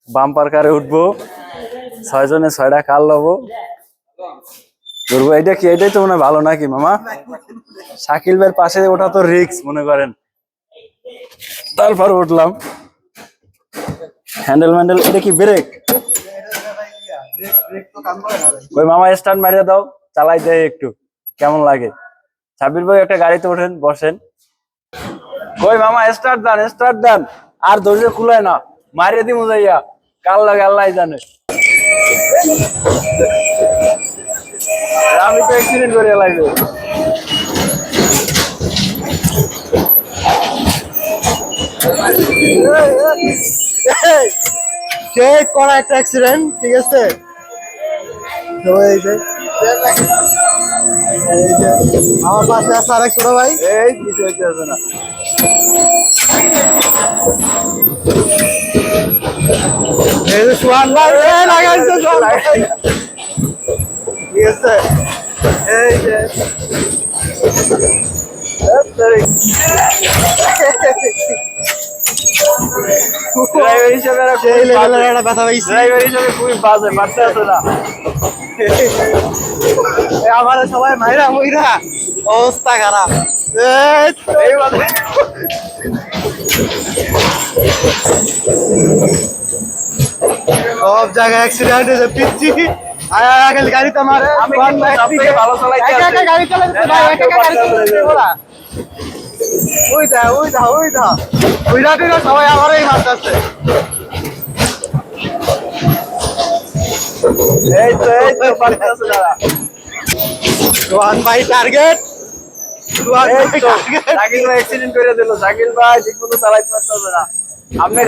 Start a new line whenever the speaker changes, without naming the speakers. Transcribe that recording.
Bumper কারে উঠবো, 6 জনে 6টা কার লবো, ধরবো। এটা কি, এটাই তো মনে হয় ভালো নাকি মামা? শাকিল ভাইয়ের পাশে ওঠা তো রিক্স মনে করেন। তারপর উঠলাম, হ্যান্ডেল ম্যান্ডেল। এটা কি ব্রেক? ওই মামা স্টার্ট মারিয়ে দাও, চালাই দেয় একটু, কেমন লাগে। সাবির ভাই একটা গাড়িতে ওঠেন, বসেন। কই মামা স্টার্ট দেন, স্টার্ট দেন। আর ধৈর্য খুলায় না, মারিয়ে দিমু যাইয়া, কাল লাগে আল্লাহ জানে। আমি তো অ্যাক্সিডেন্ট করে লাগবে।
সে করা একটা অ্যাক্সিডেন্ট, ঠিক আছে। তো এই যে আমার পাশে আছে আরেক ছোট ভাই।
এই কিছু হইতেছে না।
এই যে সোহান ভাই, এই লাগাইছে সোহান ভাই। ঠিক আছে, এই যে
ড্রাইভার হিসেবে
সেই লেভেলের একটা ব্যথা পাইছি।
ড্রাইভার হিসেবে খুবই বাজে, পারতে আছে না।
আমার সবাই মাইরা মইরা অবস্থা খারাপ।
এই বাজে।
সব জায়গায় অ্যাক্সিডেন্ট হয়েছে, পিচ্ছি খালি গাড়িতে মারে।
আমি কিন্তু সবথেকে ভালো চালাইতে
একা একা
আছি।
গাড়ি চালাচ্ছে ভাই, একা একা গাড়ি চালাচ্ছে ওরা। ওই দা ওই দা ওই দা ওই রাতে সবাই আমারই মারতেছে।
এই তো পারতে আছে না।
সোহান ভাই টার্গেট, সোহান
এই
ভাই
তো
টার্গেট।
শাকিল ভাই অ্যাক্সিডেন্ট করে দিল। শাকিল ভাই ঠিক মতো চালাইতে পারতেছে না। আপনি